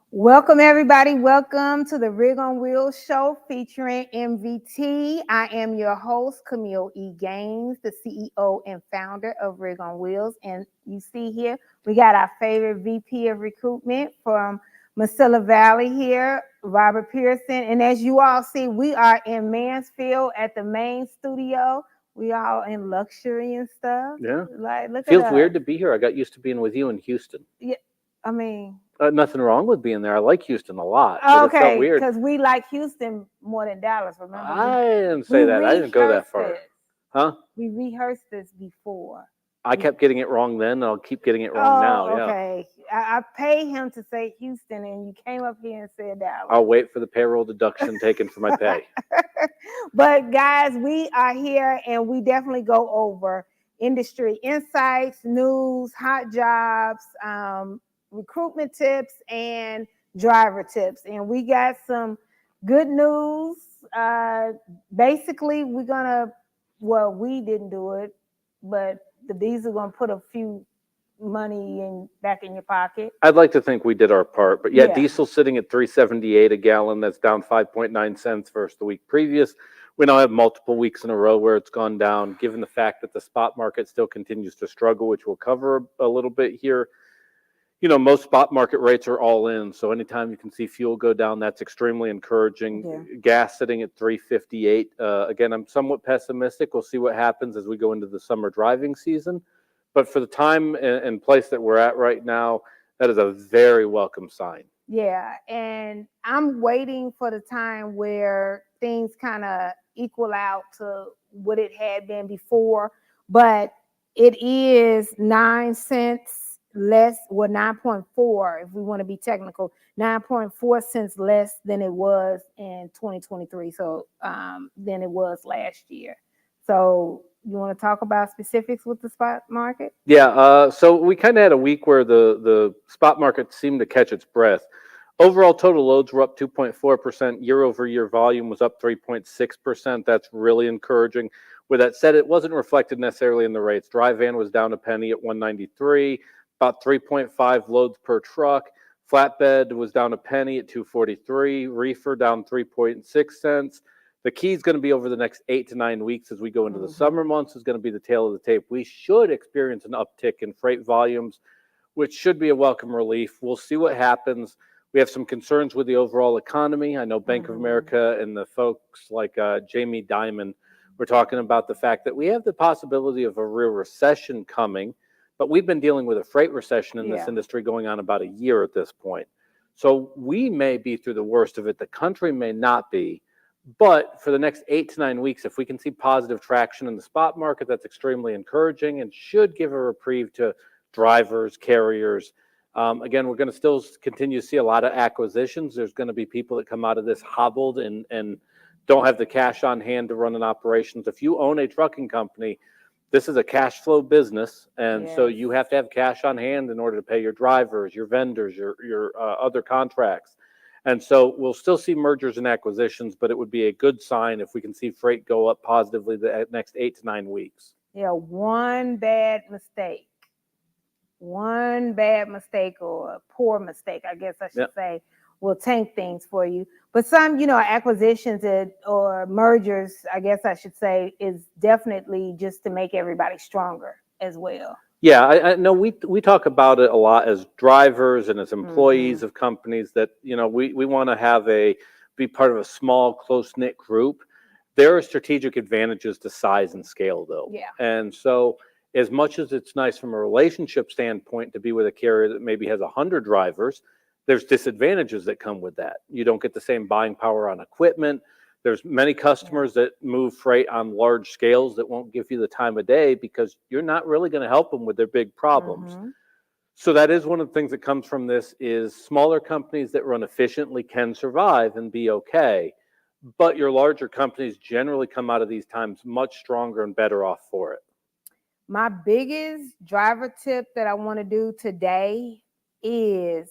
Welcome, everybody. Welcome to the Rig on Wheels show featuring MVT. I am your host, Kameel E. Gaines, the CEO and founder of Rig on Wheels. And you see here, we got our favorite VP of recruitment from Mesilla Valley here, Robert Pierson. And as you all see, we are in Mansfield at the main studio. We all in luxury and stuff. Yeah. Like, look Feels at us. weird to be here. I got used to being with you in Houston. Yeah, I mean... nothing wrong with being there. I like Houston a lot. But it felt weird. Because we like Houston more than Dallas, remember? I didn't say that. I didn't go that far. Huh? We rehearsed this before. I kept getting it wrong then, and I'll keep getting it wrong now. Yeah. Okay. I paid him to say Houston, and you came up here and said Dallas. I'll wait for the payroll deduction taken for my pay. But guys, we are here, and we definitely go over industry insights, news, hot jobs, recruitment tips, and driver tips. And we got some good news. Basically, we didn't do it, but the diesel gonna put a few money back in your pocket. I'd like to think we did our part, but yeah, diesel sitting at $3.78 a gallon. That's down 5.9 cents versus the week previous. We now have multiple weeks in a row where it's gone down, given the fact that the spot market still continues to struggle, which we'll cover a little bit here. You know, most spot market rates are all in. So anytime you can see fuel go down, that's extremely encouraging. Yeah. Gas sitting at $3.58. Again, I'm somewhat pessimistic. We'll see what happens as we go into the summer driving season. But for the time and place that we're at right now, that is a very welcome sign. Yeah. And I'm waiting for the time where things kind of equal out to what it had been before. But it is 9 cents less, 9.4 if we want to be technical, 9.4 cents less than it was in 2023, so than it was last year. So you want to talk about specifics with the spot market? Yeah, so we kind of had a week where the spot market seemed to catch its breath. Overall total loads were up 2.4%. Year-over-year volume was up 3.6%. That's really encouraging. With that said, it wasn't reflected necessarily in the rates. Dry van was down a penny at 193. About 3.5 loads per truck. Flatbed was down a penny at 243. Reefer down 3.6 cents. The key is going to be over the next 8 to 9 weeks as we go into the summer months is going to be the tail of the tape. We should experience an uptick in freight volumes, which should be a welcome relief. We'll see what happens. We have some concerns with the overall economy. I know Bank of America and the folks like Jamie Dimon were talking about the fact that we have the possibility of a real recession coming. But we've been dealing with a freight recession in this industry going on about a year at this point. So we may be through the worst of it. The country may not be. But for the next 8 to 9 weeks, if we can see positive traction in the spot market, that's extremely encouraging and should give a reprieve to drivers, carriers. Again, we're going to still continue to see a lot of acquisitions. There's going to be people that come out of this hobbled and don't have the cash on hand to run an operations. If you own a trucking company, this is a cash flow business, and so you have to have cash on hand in order to pay your drivers, your vendors, your other contracts. And so we'll still see mergers and acquisitions, but it would be a good sign if we can see freight go up positively the next 8 to 9 weeks. Yeah, one bad mistake or a poor mistake, I guess I should say, will tank things for you. But some, acquisitions or mergers, I guess I should say, is definitely just to make everybody stronger as well. Yeah, I know we talk about it a lot as drivers and as employees of companies that, we want to be part of a small, close-knit group. There are strategic advantages to size and scale, though. Yeah. And so as much as it's nice from a relationship standpoint to be with a carrier that maybe has 100 drivers, there's disadvantages that come with that. You don't get the same buying power on equipment. There's many customers that move freight on large scales that won't give you the time of day because you're not really going to help them with their big problems. Mhm. So that is one of the things that comes from this is smaller companies that run efficiently can survive and be okay. But your larger companies generally come out of these times much stronger and better off for it. My biggest driver tip that I want to do today is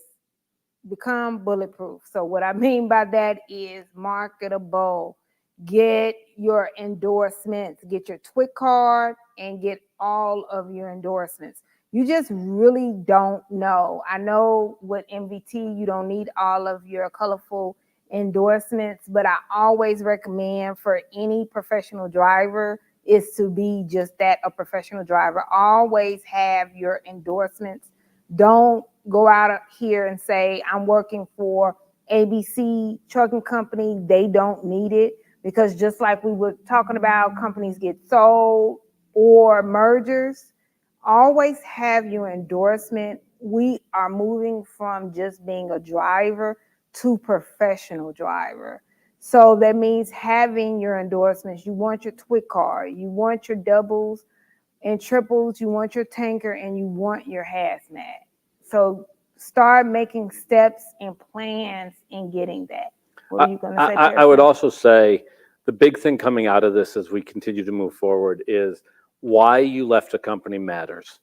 become bulletproof. So what I mean by that is marketable. Get your endorsements, get your TWIC card, and get all of your endorsements. You just really don't know. I know with MVT, you don't need all of your colorful endorsements, but I always recommend for any professional driver is to be just that, a professional driver. Always have your endorsements. Don't go out here and say, I'm working for ABC Trucking Company. They don't need it, because just like we were talking about, companies get sold or mergers. Always have your endorsement. We are moving from just being a driver to professional driver. So that means having your endorsements. You want your TWIC card, you want your doubles and triples, you want your tanker, and you want your hazmat. So start making steps and plans in getting that. What are you going to say, I would Pierson? also say the big thing coming out of this as we continue to move forward is why you left a company matters.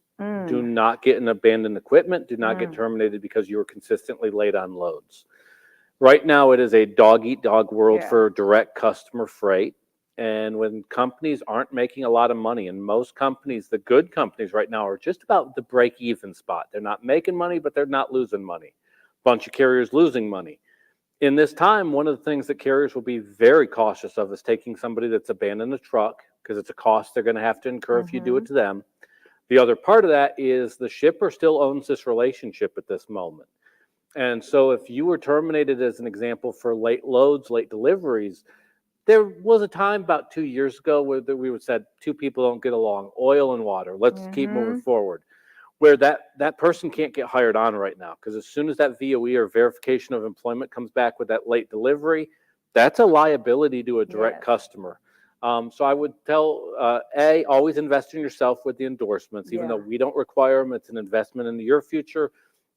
Do not get an abandoned equipment. Do not get terminated because you were consistently late on loads. Right now, it is a dog eat dog world Yeah. for direct customer freight. And when companies aren't making a lot of money, and most companies, the good companies right now, are just about the break even spot. They're not making money, but they're not losing money. Bunch of carriers losing money. In this time, one of the things that carriers will be very cautious of is taking somebody that's abandoned a truck, because it's a cost they're going to have to incur if you do it to them. The other part of that is the shipper still owns this relationship at this moment. And so if you were terminated, as an example, for late loads, late deliveries, there was a time about 2 years ago where we would said two people don't get along, oil and water. Let's keep moving forward. Where that person can't get hired on right now, because as soon as that VOE or verification of employment comes back with that late delivery, that's a liability to a direct Yes. customer. So I would tell always invest in yourself with the endorsements, even though Yeah. we don't require them. It's an investment into your future.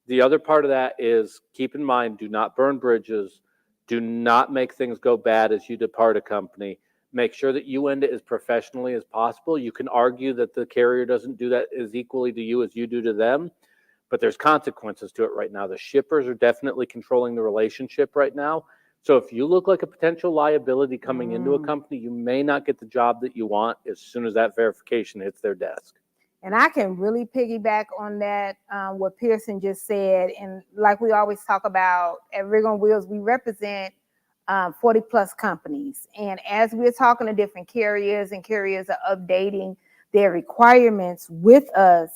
The other part of that is keep in mind, do not burn bridges. Do not make things go bad as you depart a company. Make sure that you end it as professionally as possible. You can argue that the carrier doesn't do that as equally to you as you do to them, but there's consequences to it right now. The shippers are definitely controlling the relationship right now. So if you look like a potential liability coming into a company, you may not get the job that you want as soon as that verification hits their desk. And I can really piggyback on that, what Pierson just said. And like we always talk about at Rig on Wheels, we represent 40 plus companies. And as we're talking to different carriers and carriers are updating their requirements with us,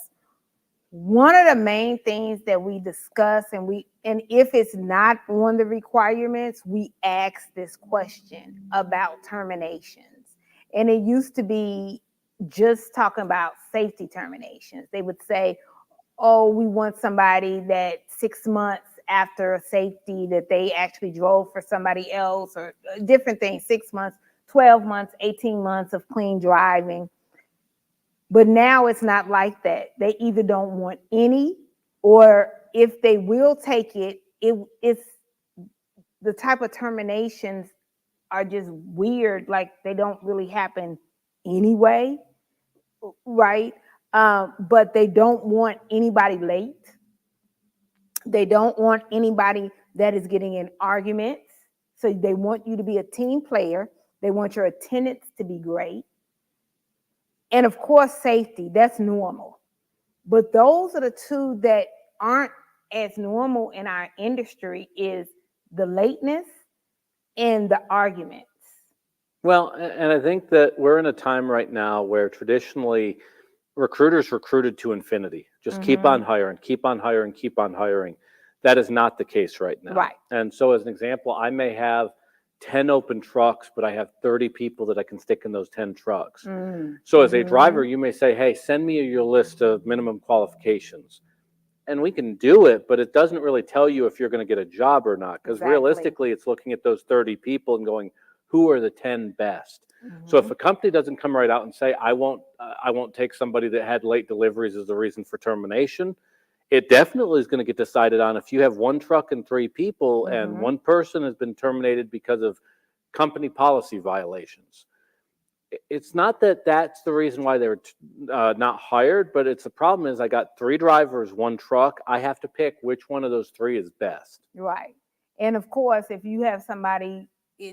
one of the main things that we discuss, and if it's not on the requirements, we ask this question about terminations. And it used to be just talking about safety terminations. They would say, oh, we want somebody that 6 months after a safety that they actually drove for somebody else, or different things, 6 months, 12 months, 18 months of clean driving. But now it's not like that. They either don't want any, or if they will take it, it's the type of terminations are just weird, like they don't really happen anyway, right? But they don't want anybody late. They don't want anybody that is getting in arguments. So they want you to be a team player. They want your attendance to be great. And of course, safety, that's normal. But those are the two that aren't as normal in our industry, is the lateness and the arguments. Well, and I think that we're in a time right now where traditionally recruiters recruited to infinity. Just keep on hiring, keep on hiring, keep on hiring. That is not the case right now. Right. And so, as an example, I may have 10 open trucks, but I have 30 people that I can stick in those 10 trucks. So, as a driver, you may say, hey, send me your list of minimum qualifications. And we can do it, but it doesn't really tell you if you're going to get a job or not. Because Exactly. realistically, it's looking at those 30 people and going, who are the 10 best. So if a company doesn't come right out and say, I won't take somebody that had late deliveries as a reason for termination, it definitely is going to get decided on if you have one truck and 3 people and one person has been terminated because of company policy violations. It's not that that's the reason why they're not hired, but it's the problem is I got 3 drivers, 1 truck. I have to pick which one of those 3 is best. Right. And of course, if you have somebody,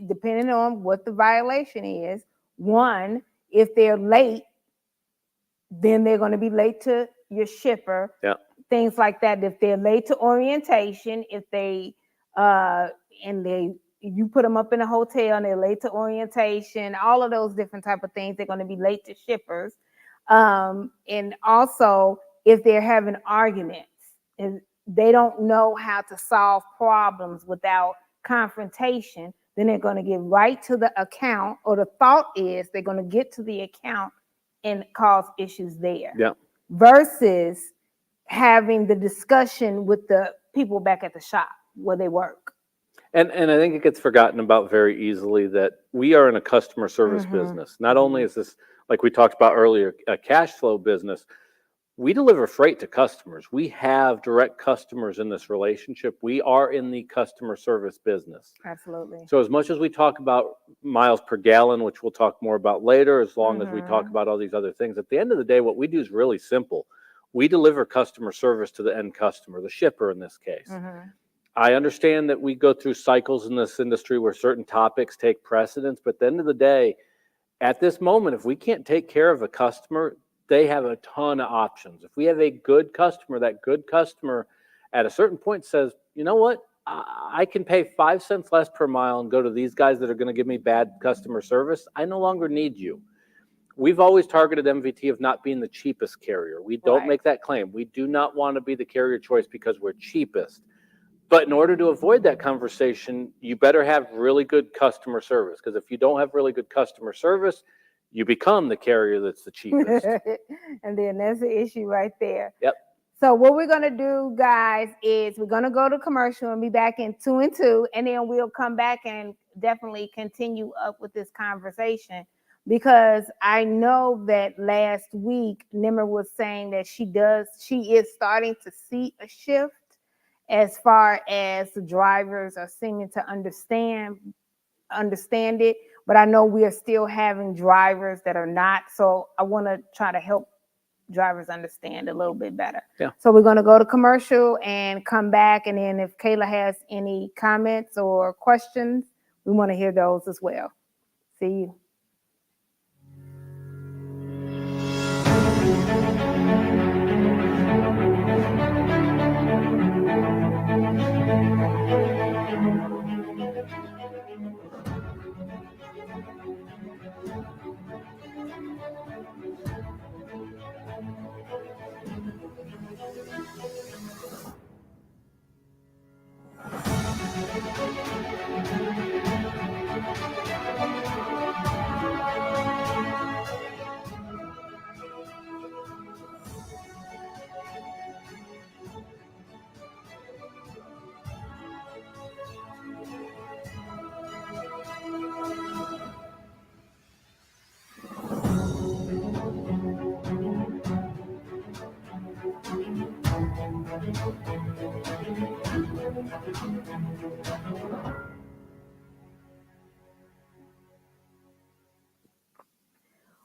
depending on what the violation is, one, if they're late, then they're going to be late to your shipper. Yeah. Things like that. If they're late to orientation, if they you put them up in a hotel and they're late to orientation, all of those different type of things, they're going to be late to shippers. And also, if they're having arguments and they don't know how to solve problems without confrontation, then they're going to get right to the account, or the thought is they're going to get to the account and cause issues there. Yeah. Versus having the discussion with the people back at the shop where they work. And I think it gets forgotten about very easily that we are in a customer service business. Not only is this, like we talked about earlier, a cash flow business, we deliver freight to customers. We have direct customers in this relationship. We are in the customer service business. Absolutely. So as much as we talk about miles per gallon, which we'll talk more about later, as long as we talk about all these other things, at the end of the day, what we do is really simple. We deliver customer service to the end customer, the shipper in this case. I understand that we go through cycles in this industry where certain topics take precedence, but at the end of the day, at this moment, if we can't take care of a customer, they have a ton of options. If we have a good customer, that good customer at a certain point says, you know what, I can pay 5 cents less per mile and go to these guys that are going to give me bad customer service. I no longer need you. We've always targeted MVT of not being the cheapest carrier. We don't make that claim. We do not want to be the carrier choice because we're cheapest. But in order to avoid that conversation, you better have really good customer service. Because if you don't have really good customer service, you become the carrier that's the cheapest. And then there's the issue right there. Yep. So what we're going to do, guys, is we're going to go to commercial and be back in 2 and 2. And then we'll come back and definitely continue up with this conversation. Because I know that last week, Nimmer was saying that she is starting to see a shift as far as the drivers are seeming to understand it, but I know we are still having drivers that are not. So I want to try to help drivers understand a little bit better. Yeah. So we're going to go to commercial and come back. And then if Kayla has any comments or questions, we want to hear those as well. See you.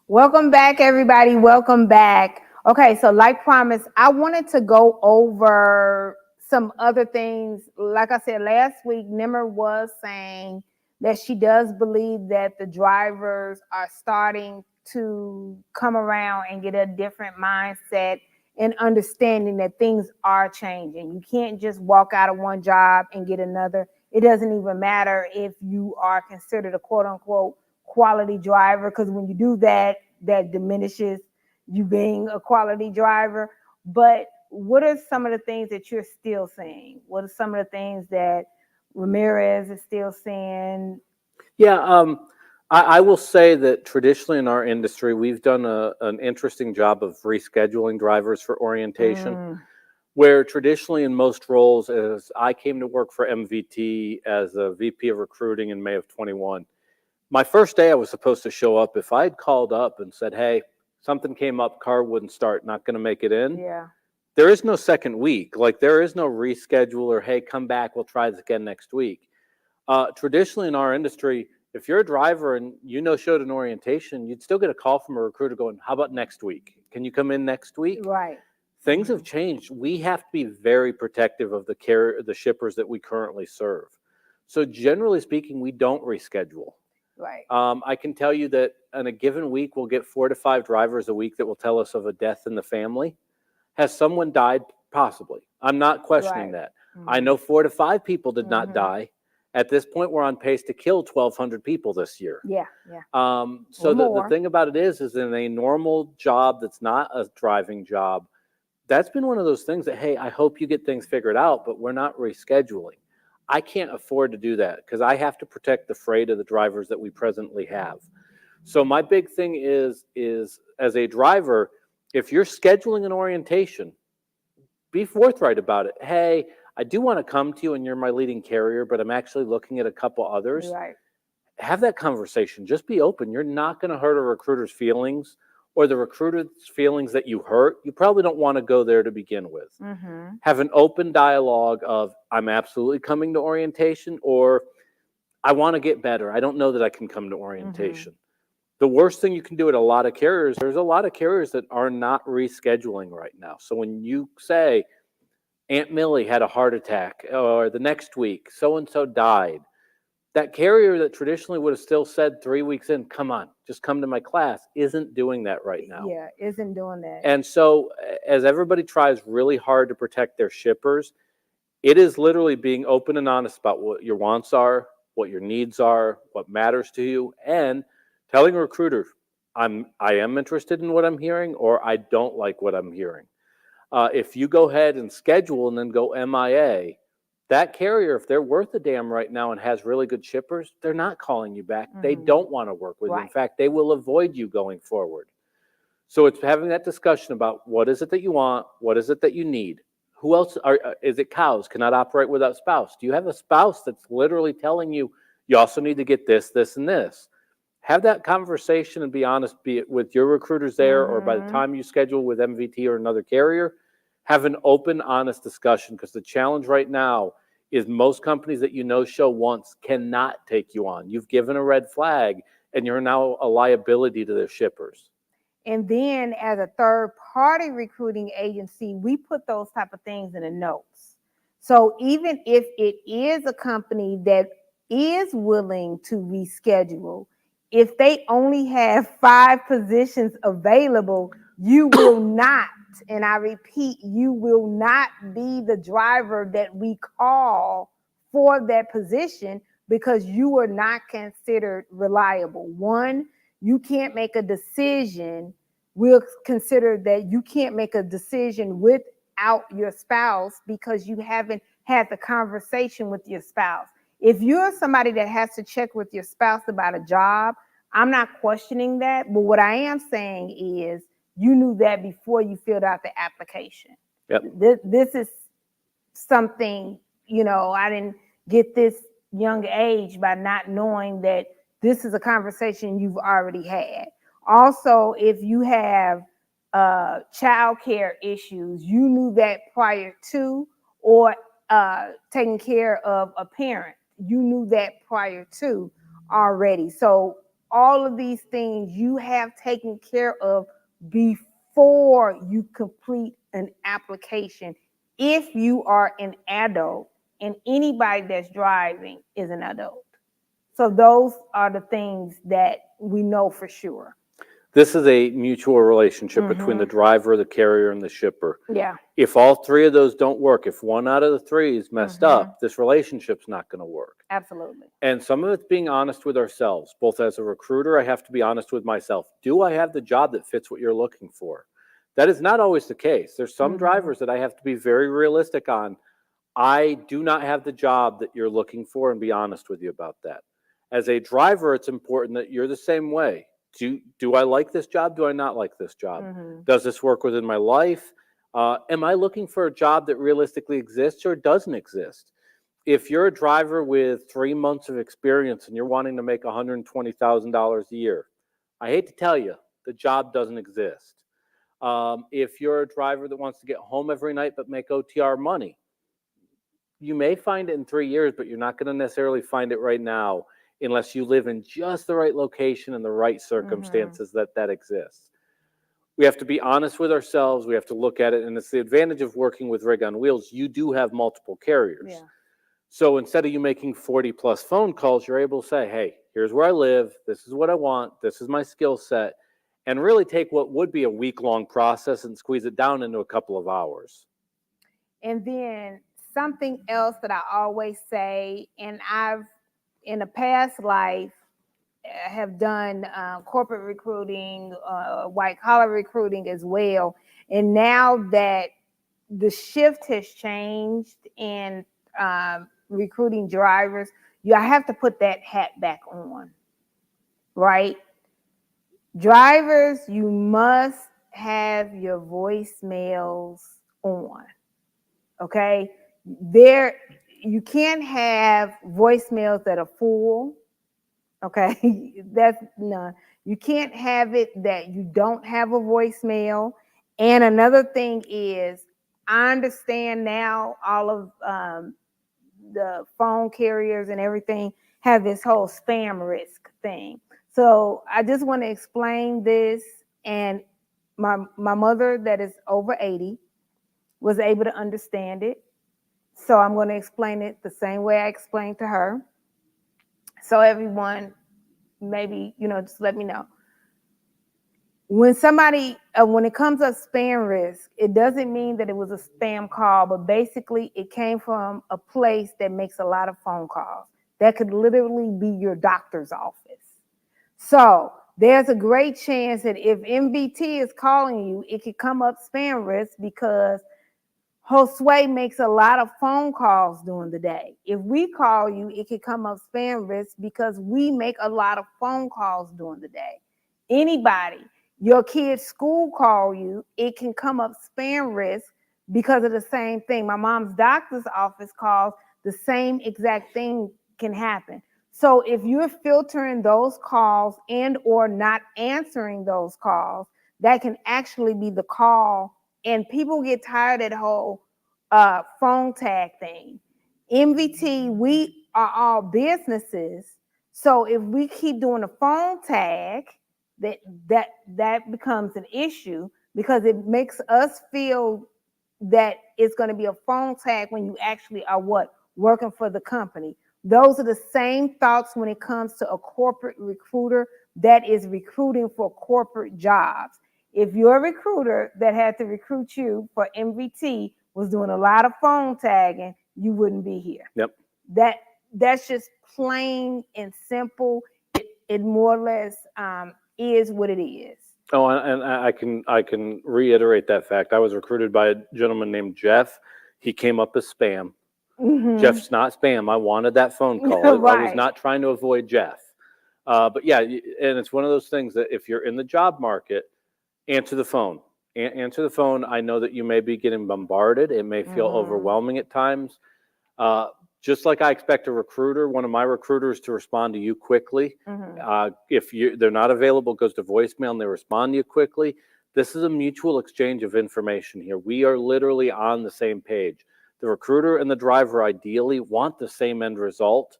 Welcome back, everybody. Welcome back. Okay, so like promised, I wanted to go over some other things. Like I said, last week, Nimmer was saying that she does believe that the drivers are starting to come around and get a different mindset and understanding that things are changing. You can't just walk out of one job and get another. It doesn't even matter if you are considered a quote unquote quality driver, because when you do that, that diminishes you being a quality driver. But what are some of the things that you're still seeing? What are some of the things that Ramirez is still saying? Yeah, I will say that traditionally in our industry, we've done an interesting job of rescheduling drivers for orientation, where traditionally in most roles, as I came to work for MVT as a VP of recruiting in May of 21, My first day I was supposed to show up. If I had called up and said, hey, something came up, car wouldn't start, not going to make it in, Yeah. there is no second week. Like, there is no reschedule or, hey, come back, we'll try this again next week. Traditionally in our industry, if you're a driver and showed an orientation, you'd still get a call from a recruiter going, how about next week? Can you come in next week? Right. Things have changed. We have to be very protective of the shippers that we currently serve. So generally speaking, we don't reschedule. Right. I can tell you that in a given week, we'll get 4 to 5 drivers a week that will tell us of a death in the family. Has someone died? Possibly. I'm not questioning Right. that. I know 4 to 5 people did not die. At this point, we're on pace to kill 1,200 people this year. Yeah. Yeah. So the more. thing about it is in a normal job that's not a driving job, that's been one of those things that, hey, I hope you get things figured out, but we're not rescheduling. I can't afford to do that because I have to protect the freight of the drivers that we presently have. So my big thing is as a driver, if you're scheduling an orientation, be forthright about it. Hey, I do want to come to you and you're my leading carrier, but I'm actually looking at a couple others. Right. Have that conversation. Just be open. You're not going to hurt a recruiter's feelings, or the recruiter's feelings that you hurt. You probably don't want to go there to begin with. Have an open dialogue of, I'm absolutely coming to orientation, or I want to get better. I don't know that I can come to orientation. The worst thing you can do at a lot of carriers, there's a lot of carriers that are not rescheduling right now. So when you say Aunt Millie had a heart attack, or the next week so-and-so died, that carrier that traditionally would have still said 3 weeks in, come on, just come to my class, isn't doing that right now. Yeah, isn't doing that. And so as everybody tries really hard to protect their shippers, it is literally being open and honest about what your wants are, what your needs are, what matters to you, and telling a recruiter, I am interested in what I'm hearing, or I don't like what I'm hearing. If you go ahead and schedule and then go MIA, that carrier, if they're worth a damn right now and has really good shippers, they're not calling you back. They don't want to work with you. In fact, they will avoid you going forward. So it's having that discussion about what is it that you want? What is it that you need? Who else is it? Cows cannot operate without spouse. Do you have a spouse that's literally telling you, you also need to get this, this, and this? Have that conversation and be honest, be it with your recruiters there or by the time you schedule with MVT or another carrier. Have an open, honest discussion, because the challenge right now is most companies that show once cannot take you on. You've given a red flag, and you're now a liability to their shippers. And then as a third-party recruiting agency, we put those type of things in the notes. So even if it is a company that is willing to reschedule, if they only have 5 positions available, you will not, and I repeat, you will not be the driver that we call for that position because you are not considered reliable. One, you can't make a decision. We'll consider that you can't make a decision without your spouse because you haven't had the conversation with your spouse. If you're somebody that has to check with your spouse about a job, I'm not questioning that. But what I am saying is you knew that before you filled out the application. Yep. This is something, I didn't get this young age by not knowing that this is a conversation you've already had. Also, if you have child care issues, you knew that prior to, or taking care of a parent, you knew that prior to already. So all of these things you have taken care of before you complete an application if you are an adult, and anybody that's driving is an adult. So those are the things that we know for sure. This is a mutual relationship between the driver, the carrier, and the shipper. Yeah. If all 3 of those don't work, if 1 out of the 3 is messed up, this relationship's not going to work. Absolutely. And some of it's being honest with ourselves. Both as a recruiter, I have to be honest with myself. Do I have the job that fits what you're looking for? That is not always the case. There's some drivers that I have to be very realistic on. I do not have the job that you're looking for, and be honest with you about that. As a driver, it's important that you're the same way. Do I like this job? Do I not like this job? Does this work within my life? Am I looking for a job that realistically exists or doesn't exist? If you're a driver with 3 months of experience and you're wanting to make $120,000 a year, I hate to tell you, the job doesn't exist. If you're a driver that wants to get home every night but make OTR money, you may find it in 3 years, but you're not going to necessarily find it right now unless you live in just the right location and the right circumstances that exists. We have to be honest with ourselves. We have to look at it, and it's the advantage of working with Rig on Wheels. You do have multiple carriers. Yeah. So instead of you making 40 plus phone calls, you're able to say, hey, here's where I live. This is what I want. This is my skill set. And really take what would be a week-long process and squeeze it down into a couple of hours. And then something else that I always say, and I've in a past life have done corporate recruiting, white collar recruiting as well. And now that the shift has changed in recruiting drivers, you have to put that hat back on, right? Drivers, you must have your voicemails on. Okay, you can't have voicemails that are full. Okay, that's none. You can't have it that you don't have a voicemail. And another thing is, I understand now all of the phone carriers and everything have this whole spam risk thing. So I just want to explain this. And my mother, that is over 80, was able to understand it. So I'm going to explain it the same way I explained to her. So everyone, maybe, just let me know. When it comes to spam risk, it doesn't mean that it was a spam call, but basically it came from a place that makes a lot of phone calls. That could literally be your doctor's office. So there's a great chance that if MVT is calling you, it could come up spam risk because Josue makes a lot of phone calls during the day. If we call you, it could come up spam risk because we make a lot of phone calls during the day. Anybody, your kid's school call you, it can come up spam risk because of the same thing. My mom's doctor's office calls, the same exact thing can happen. So if you're filtering those calls and or not answering those calls, that can actually be the call. And people get tired of that whole phone tag thing. MVT, we are all businesses. So if we keep doing a phone tag, that becomes an issue because it makes us feel that it's going to be a phone tag when you actually are working for the company. Those are the same thoughts when it comes to a corporate recruiter that is recruiting for corporate jobs. If your recruiter that had to recruit you for MVT was doing a lot of phone tagging, you wouldn't be here. Yep. That's just plain and simple. It more or less is what it is. Oh, and I can reiterate that fact. I was recruited by a gentleman named Jeff. He came up as spam. Mm-hmm. Jeff's not spam. I wanted that phone call. Right. I was not trying to avoid Jeff. But yeah, and it's one of those things that if you're in the job market, answer the phone. Answer the phone. I know that you may be getting bombarded. It may feel overwhelming at times. Just like I expect a recruiter, one of my recruiters, to respond to you quickly. If they're not available, it goes to voicemail and they respond to you quickly. This is a mutual exchange of information here. We are literally on the same page. The recruiter and the driver ideally want the same end result.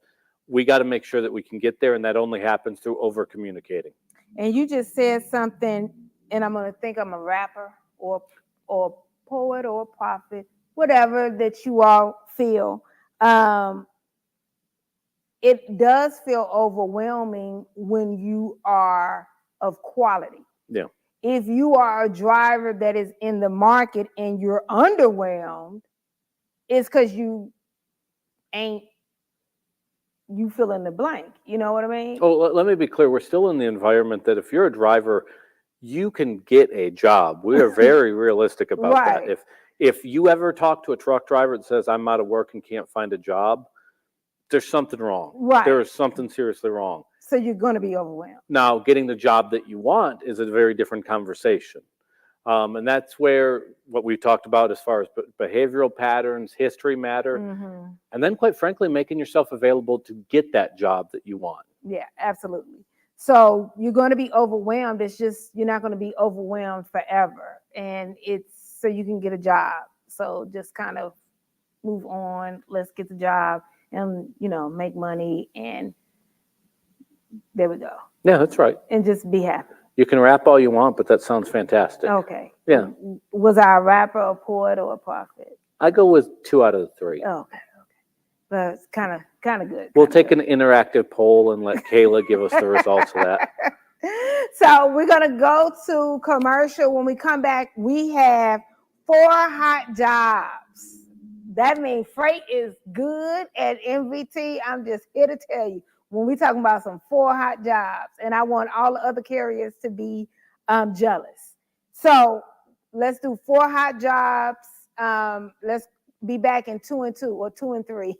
We got to make sure that we can get there, and that only happens through over communicating. And you just said something, and I'm going to think I'm a rapper or poet or prophet, whatever that you all feel. It does feel overwhelming when you are of quality. Yeah. If you are a driver that is in the market and you're underwhelmed, it's because you fill in the blank. You know what I mean? Oh, let me be clear. We're still in the environment that if you're a driver, you can get a job. We are very realistic about right. that. If you ever talk to a truck driver that says, I'm out of work and can't find a job, there's something wrong. Right. There is something seriously wrong. So you're going to be overwhelmed. Now, getting the job that you want is a very different conversation. And that's where what we've talked about as far as behavioral patterns, history matter, and then quite frankly, making yourself available to get that job that you want. Yeah, absolutely. So you're going to be overwhelmed. It's just you're not going to be overwhelmed forever, and it's so you can get a job. So just kind of move on. Let's get the job and make money, and there we go. Yeah, that's right. And just be happy. You can rap all you want, but that sounds fantastic. Okay. Yeah. Was I a rapper, a poet, or a prophet? I go with 2 out of the 3. Okay. That's kind of good. We'll take an interactive poll and let Kayla give us the results of that. So we're going to go to commercial. When we come back, we have 4 hot jobs. That means freight is good at MVT. I'm just here to tell you, when we talking about some 4 hot jobs, and I want all the other carriers to be jealous. So let's do 4 hot jobs. Let's be back in 2 and 2 or 2 and 3.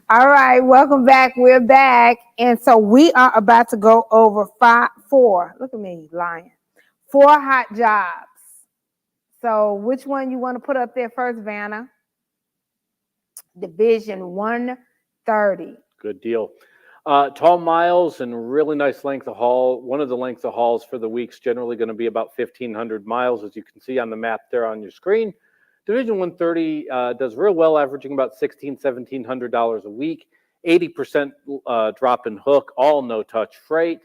All right, welcome back. We're back. And so we are about to go over 4. Look at me lying. 4 hot jobs. So which one you want to put up there first, Vanna? Division 130. Good deal. Tall miles and really nice length of haul. One of the length of hauls for the week's generally going to be about 1,500 miles, as you can see on the map there on your screen. Division 130 does real well, averaging about $1,600, $1,700 a week. 80% drop in hook, all no-touch freight.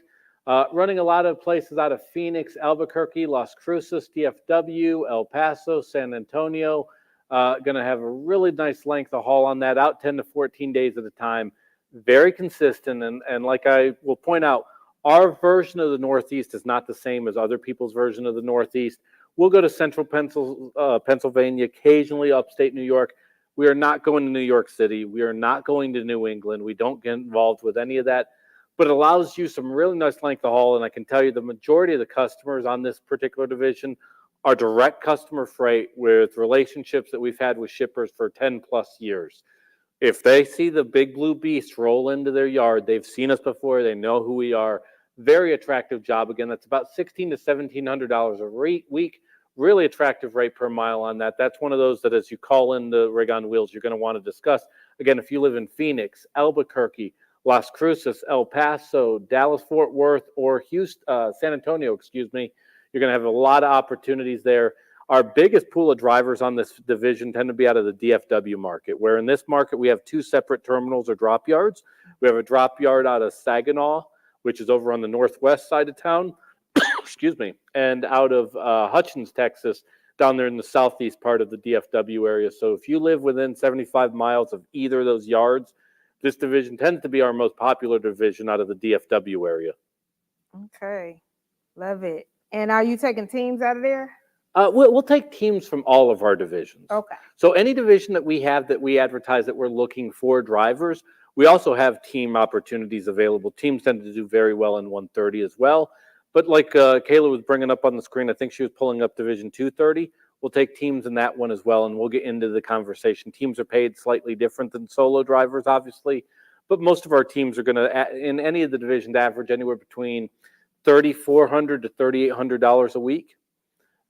Running a lot of places out of Phoenix, Albuquerque, Las Cruces, DFW, El Paso, San Antonio. Going to have a really nice length of haul on that, out 10 to 14 days at a time. Very consistent. And like I will point out, our version of the Northeast is not the same as other people's version of the Northeast. We'll go to central Pennsylvania, occasionally upstate New York. We are not going to New York City. We are not going to New England. We don't get involved with any of that. But it allows you some really nice length of haul. And I can tell you the majority of the customers on this particular division are direct customer freight with relationships that we've had with shippers for 10 plus years. If they see the big blue beast roll into their yard, they've seen us before, they know who we are. Very attractive job. Again, that's about $1,600 to $1,700 a week. Really attractive rate per mile on that. That's one of those that as you call in the Rig on Wheels, you're going to want to discuss. Again, if you live in Phoenix, Albuquerque, Las Cruces, El Paso, Dallas, Fort Worth, or Houston, San Antonio, you're going to have a lot of opportunities there. Our biggest pool of drivers on this division tend to be out of the DFW market, where in this market we have 2 separate terminals or drop yards. We have a drop yard out of Saginaw, which is over on the northwest side of town, and out of Hutchins, Texas, down there in the southeast part of the DFW area. So if you live within 75 miles of either of those yards, this division tends to be our most popular division out of the DFW area. Okay, love it. And are you taking teams out of there? We'll take teams from all of our divisions. Okay. So any division that we have that we advertise that we're looking for drivers, we also have team opportunities available. Teams tend to do very well in 130 as well. But like Kayla was bringing up on the screen, I think she was pulling up Division 230. We'll take teams in that one as well, and we'll get into the conversation. Teams are paid slightly different than solo drivers, obviously, but most of our teams are going to, in any of the divisions, average anywhere between $3,400 to $3,800 a week.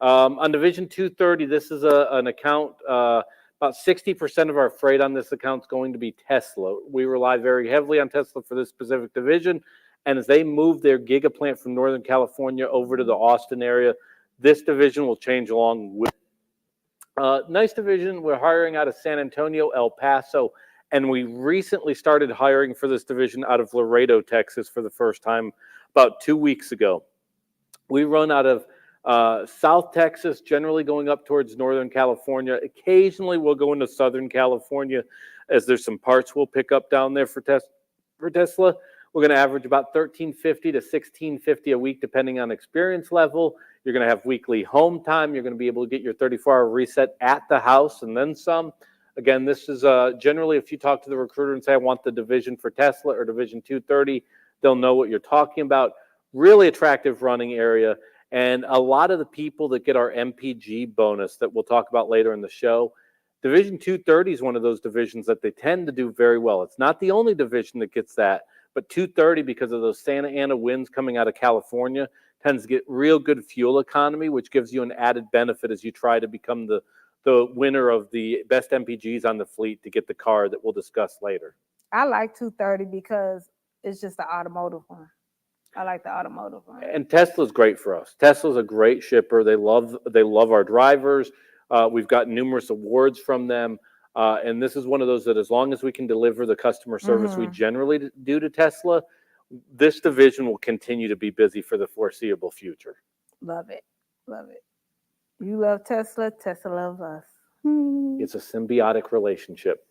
On Division 230, this is an account, about 60% of our freight on this account is going to be Tesla. We rely very heavily on Tesla for this specific division, and as they move their giga plant from Northern California over to the Austin area, this division will change along with. Nice division. We're hiring out of San Antonio, El Paso, And we recently started hiring for this division out of Laredo, Texas for the first time about 2 weeks ago. We run out of South Texas, generally going up towards Northern California. Occasionally, we'll go into Southern California as there's some parts we'll pick up down there for Tesla. We're going to average about $1,350 to $1,650 a week, depending on experience level. You're going to have weekly home time. You're going to be able to get your 34-hour reset at the house and then some. Again, this is generally, if you talk to the recruiter and say, I want the division for Tesla or division 230, they'll know what you're talking about. Really attractive running area. And a lot of the people that get our MPG bonus that we'll talk about later in the show, Division 230 is one of those divisions that they tend to do very well. It's not the only division that gets that, but 230, because of those Santa Ana winds coming out of California, tends to get real good fuel economy, which gives you an added benefit as you try to become the winner of the best MPGs on the fleet to get the car that we'll discuss later. I like 230 because it's just the automotive one. I like the automotive one. And Tesla's great for us. Tesla's a great shipper. They love our drivers. We've got numerous awards from them. And this is one of those that as long as we can deliver the customer service we generally do to Tesla, this division will continue to be busy for the foreseeable future. Love it. Love it. You love Tesla, Tesla loves us. It's a symbiotic relationship.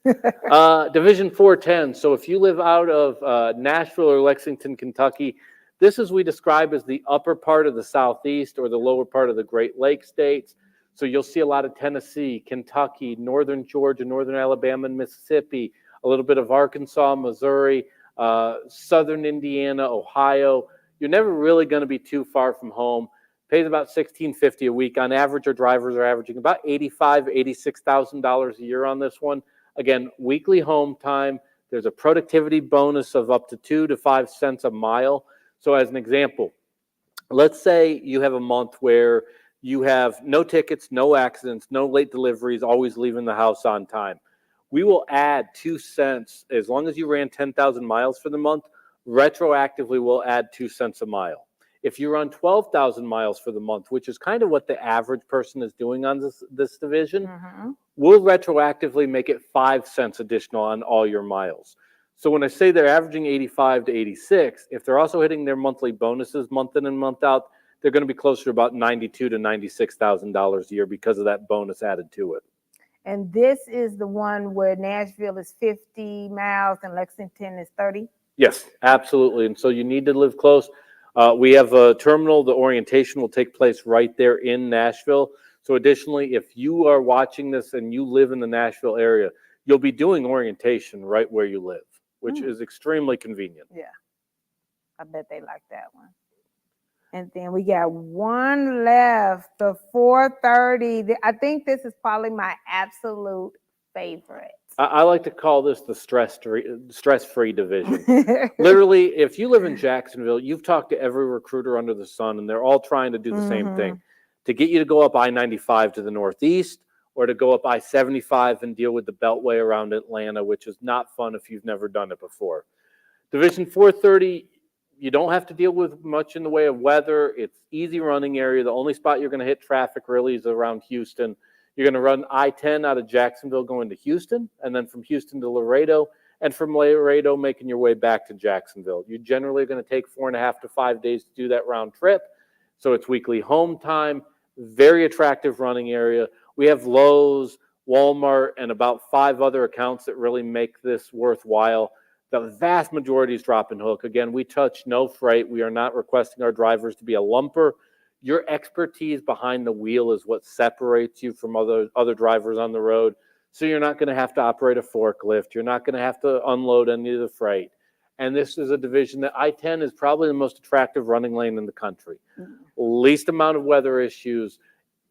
Division 410. So if you live out of Nashville or Lexington, Kentucky, this is we describe as the upper part of the Southeast or the lower part of the Great Lakes states. So you'll see a lot of Tennessee, Kentucky, northern Georgia, northern Alabama, and Mississippi, a little bit of Arkansas, Missouri, southern Indiana, Ohio. You're never really going to be too far from home. Pays about $1,650 a week. On average, our drivers are averaging about $85,000, $86,000 a year on this one. Again, weekly home time. There's a productivity bonus of up to 2 to 5 cents a mile. So as an example, let's say you have a month where you have no tickets, no accidents, no late deliveries, always leaving the house on time. We will add 2 cents as long as you ran 10,000 miles for the month. Retroactively, we'll add 2 cents a mile. If you run 12,000 miles for the month, which is kind of what the average person is doing on this division, we'll retroactively make it 5 cents additional on all your miles. So when I say they're averaging 85 to 86, if they're also hitting their monthly bonuses month in and month out, they're going to be closer to about $92,000 to $96,000 a year because of that bonus added to it. And this is the one where Nashville is 50 miles and Lexington is 30? Yes, absolutely. And so you need to live close. We have a terminal. The orientation will take place right there in Nashville. So additionally, if you are watching this and you live in the Nashville area, you'll be doing orientation right where you live, which is extremely convenient. Yeah, I bet they like that one. And then we got one left, the 430. I think this is probably my absolute favorite. I like to call this the stress-free division. Literally, if you live in Jacksonville, you've talked to every recruiter under the sun, and they're all trying to do the same thing. To get you to go up I-95 to the northeast, or to go up I-75 and deal with the beltway around Atlanta, which is not fun if you've never done it before. Division 430, you don't have to deal with much in the way of weather. It's easy running area. The only spot you're going to hit traffic really is around Houston. You're going to run I-10 out of Jacksonville going to Houston, and then from Houston to Laredo, and from Laredo making your way back to Jacksonville. You're generally going to take 4.5 to 5 days to do that round trip. So it's weekly home time, very attractive running area. We have Lowe's, Walmart, and about 5 other accounts that really make this worthwhile. The vast majority is drop and hook. Again, we touch no freight. We are not requesting our drivers to be a lumper. Your expertise behind the wheel is what separates you from other drivers on the road. So you're not going to have to operate a forklift. You're not going to have to unload any of the freight. And this is a division that I-10 is probably the most attractive running lane in the country. Least amount of weather issues.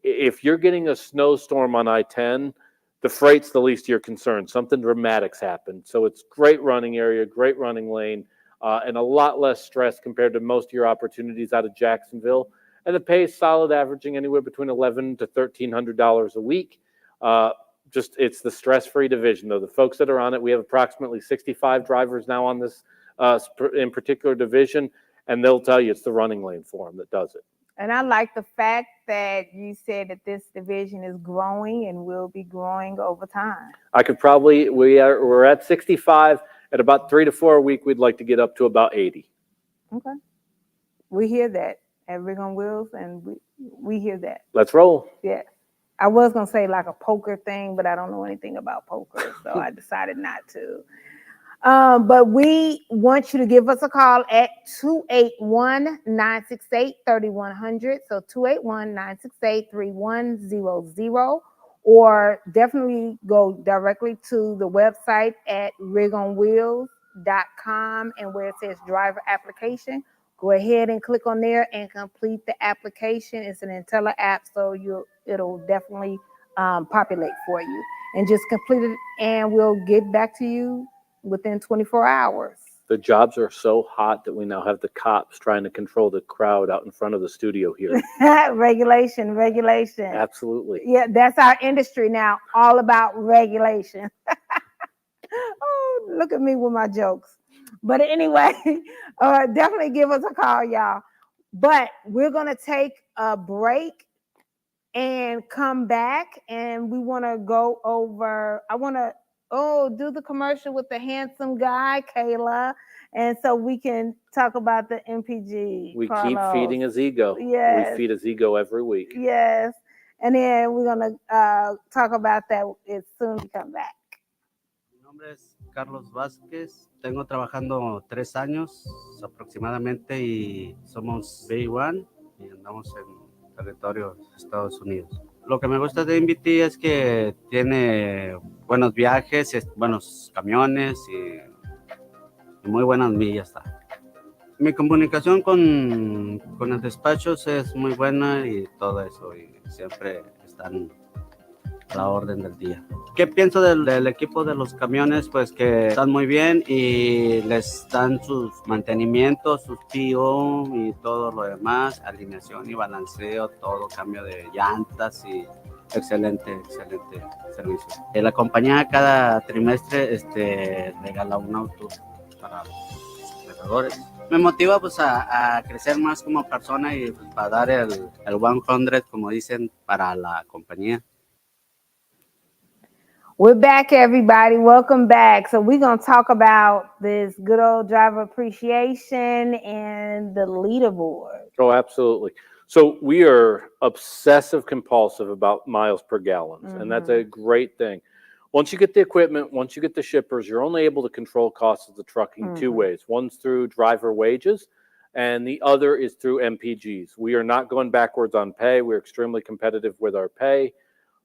If you're getting a snowstorm on I-10, the freight's the least of your concern. Something dramatic's happened. So it's great running area, great running lane, and a lot less stress compared to most of your opportunities out of Jacksonville. And the pay is solid, averaging anywhere between $1,100 to $1,300 a week. It's the stress-free division, though. The folks that are on it, we have approximately 65 drivers now on this in particular division, and they'll tell you it's the running lane for them that does it. And I like the fact that you said that this division is growing and will be growing over time. I could probably, we're at 65. At about 3 to 4 a week, we'd like to get up to about 80. Okay. We hear that at Rig on Wheels, and we hear that. Let's roll. Yeah. I was going to say like a poker thing, but I don't know anything about poker, so I decided not to. But we want you to give us a call at 281-968-3100. So 281-968-3100. Or definitely go directly to the website at rigonwheels.com, and where it says driver application, go ahead and click on there and complete the application. It's an Intella app, so it'll definitely populate for you. And just complete it, and we'll get back to you within 24 hours. The jobs are so hot that we now have the cops trying to control the crowd out in front of the studio here. Regulation. Absolutely. Yeah, that's our industry now, all about regulation. Oh, look at me with my jokes. But anyway, definitely give us a call, y'all. But we're going to take a break and come back, and we want to go over, I want to do the commercial with the handsome guy, Kayla, and so we can talk about the MPG. We Carlos. keep feeding his ego. Yes. We feed his ego every week. Yes. And then we're going to talk about that as soon as we come back. Mi nombre es Carlos Vázquez. Tengo trabajando 3 años aproximadamente y somos B1 y andamos en territorio de Estados Unidos. Lo que me gusta de MVT es que tiene buenos viajes, buenos camiones y muy buenas millas. Mi comunicación con los despachos es muy buena y todo eso, y siempre están a la orden del día. ¿Qué pienso del equipo de los camiones? Pues que están muy bien y les dan sus mantenimientos, sus PO y todo lo demás, alineación y balanceo, todo, cambio de llantas y excelente servicio. La compañía cada trimestre regala un auto para los corredores. Me motiva pues a crecer más como persona y pues, para dar el 100, como dicen, para la compañía. We're back, everybody. Welcome back. So we're going to talk about this good old driver appreciation and the leaderboard. Oh, absolutely. So we are obsessive compulsive about miles per gallon, and that's a great thing. Once you get the equipment, once you get the shippers, you're only able to control costs of the trucking 2 ways. One's through driver wages, and the other is through MPGs. We are not going backwards on pay. We're extremely competitive with our pay.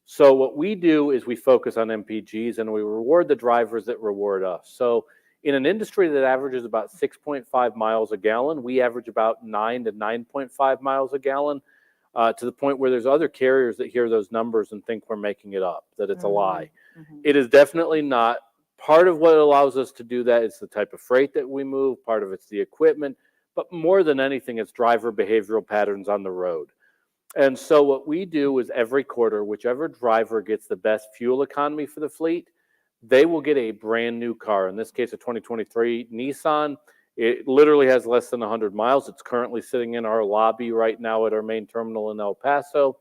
So what we do is we focus on MPGs, and we reward the drivers that reward us. So in an industry that averages about 6.5 miles a gallon, we average about 9 to 9.5 miles a gallon, to the point where there's other carriers that hear those numbers and think we're making it up, that it's a lie. It is definitely not. Part of what allows us to do that is the type of freight that we move. Part of it's the equipment. But more than anything, it's driver behavioral patterns on the road. And so what we do is every quarter, whichever driver gets the best fuel economy for the fleet, they will get a brand new car. In this case, a 2023 Nissan. It literally has less than 100 miles. It's currently sitting in our lobby right now at our main terminal in El Paso.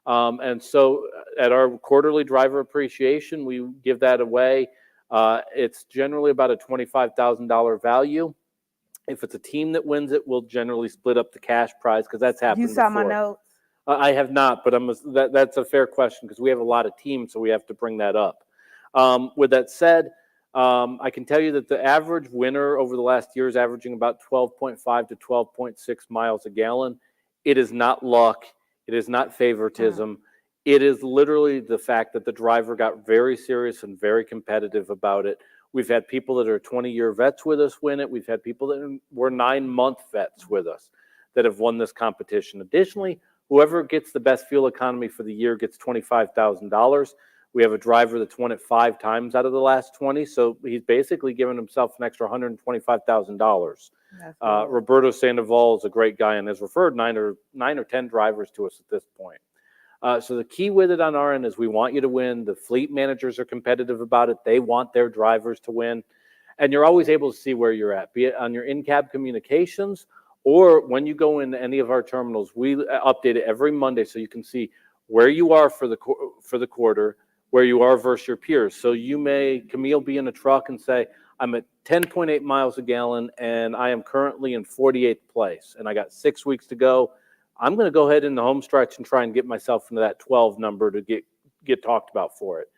And so at our quarterly driver appreciation, we give that away. It's generally about a $25,000 value. If it's a team that wins it, we'll generally split up the cash prize, because that's happened You saw before. my notes? I have not, but that's a fair question, because we have a lot of teams, so we have to bring that up. With that said, I can tell you that the average winner over the last year is averaging about 12.5 to 12.6 miles a gallon. It is not luck. It is not favoritism. It is literally the fact that the driver got very serious and very competitive about it. We've had people that are 20-year vets with us win it. We've had people that were 9-month vets with us that have won this competition. Additionally, whoever gets the best fuel economy for the year gets $25,000. We have a driver that's won it 5 times out of the last 20, so he's basically given himself an extra $125,000. Cool. Roberto Sandoval is a great guy and has referred 9 or 10 drivers to us at this point. So the key with it on our end is we want you to win. The fleet managers are competitive about it. They want their drivers to win. And you're always able to see where you're at, be it on your in-cab communications Or when you go into any of our terminals, we update it every Monday so you can see where you are for the quarter, where you are versus your peers. So you may, Kameel, be in a truck and say, I'm at 10.8 miles a gallon, and I am currently in 48th place, and I got 6 weeks to go. I'm going to go ahead in the home stretch and try and get myself into that 12 number to get talked about for it.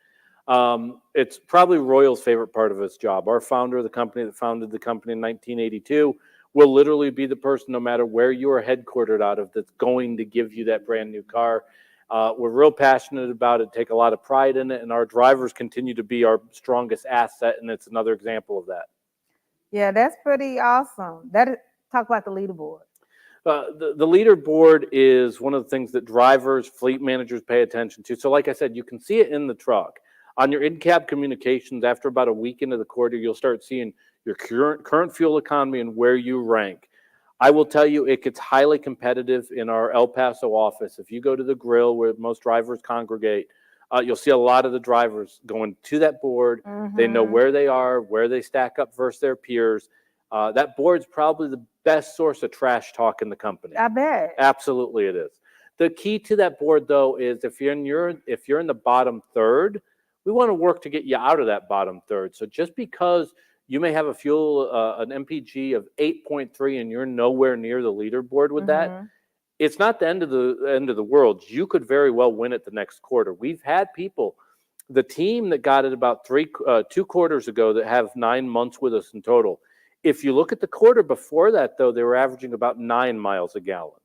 It's probably Royal's favorite part of his job. Our founder of the company that founded the company in 1982 will literally be the person, no matter where you are headquartered out of, that's going to give you that brand new car. We're real passionate about it, take a lot of pride in it, and our drivers continue to be our strongest asset, and it's another example of that. Yeah, that's pretty awesome. Talk about the leaderboard. The leaderboard is one of the things that drivers, fleet managers pay attention to. So like I said, you can see it in the truck. On your in-cab communications, after about a week into the quarter, you'll start seeing your current fuel economy and where you rank. I will tell you, it gets highly competitive in our El Paso office. If you go to the grill where most drivers congregate, you'll see a lot of the drivers going to that board. Mm-hmm. They know where they are, where they stack up versus their peers. That board's probably the best source of trash talk in the company. I bet. Absolutely it is. The key to that board, though, is if you're in the bottom third, we want to work to get you out of that bottom third. So just because you may have an MPG of 8.3 and you're nowhere near the leaderboard with that, it's not the end of the world. You could very well win it the next quarter. We've had people, the team that got it about 2 quarters ago, that have 9 months with us in total. If you look at the quarter before that, though, they were averaging about 9 miles a gallon.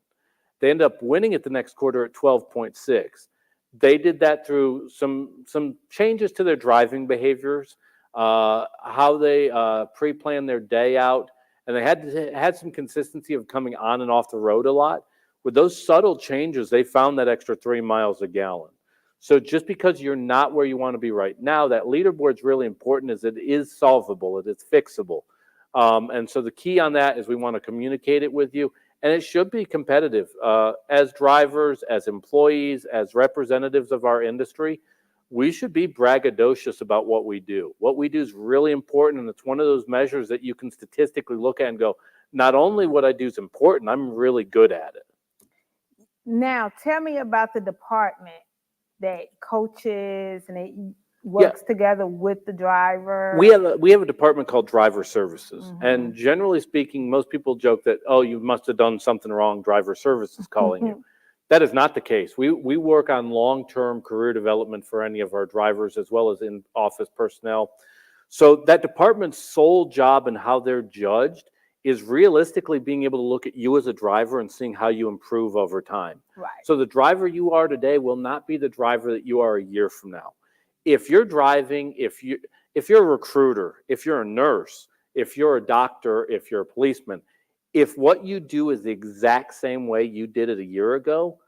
They ended up winning it the next quarter at 12.6. They did that through some changes to their driving behaviors, how they pre-plan their day out, and they had some consistency of coming on and off the road a lot. With those subtle changes, they found that extra 3 miles a gallon. So just because you're not where you want to be right now, that leaderboard's really important, as it is solvable, it is fixable. And so the key on that is we want to communicate it with you, and it should be competitive. As drivers, as employees, as representatives of our industry, we should be braggadocious about what we do. What we do is really important, and it's one of those measures that you can statistically look at and go, not only what I do is important, I'm really good at it. Now, tell me about the department that coaches and it works together with the driver. We have a department called Driver Services, and generally speaking, most people joke that, oh, you must have done something wrong, Driver Services calling you. That is not the case. We work on long-term career development for any of our drivers, as well as in-office personnel. So that department's sole job and how they're judged is realistically being able to look at you as a driver and seeing how you improve over time. Right. So the driver you are today will not be the driver that you are a year from now. If you're driving, if you're a recruiter, if you're a nurse, if you're a doctor, if you're a policeman, if what you do is the exact same way you did it a year ago,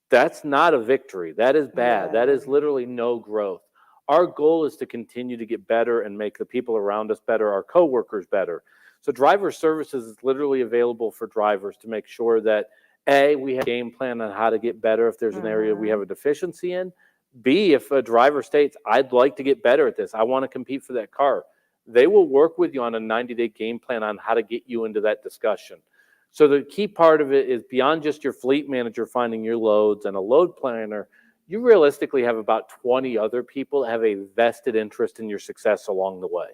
that's not a victory. That is bad. Yeah. That is literally no growth. Our goal is to continue to get better and make the people around us better, our coworkers better. So Driver Services is literally available for drivers to make sure that, A, we have a game plan on how to get better if there's an area we have a deficiency in. B, if a driver states, I'd like to get better at this, I want to compete for that car, they will work with you on a 90-day game plan on how to get you into that discussion. So the key part of it is beyond just your fleet manager finding your loads and a load planner, you realistically have about 20 other people that have a vested interest in your success along the way.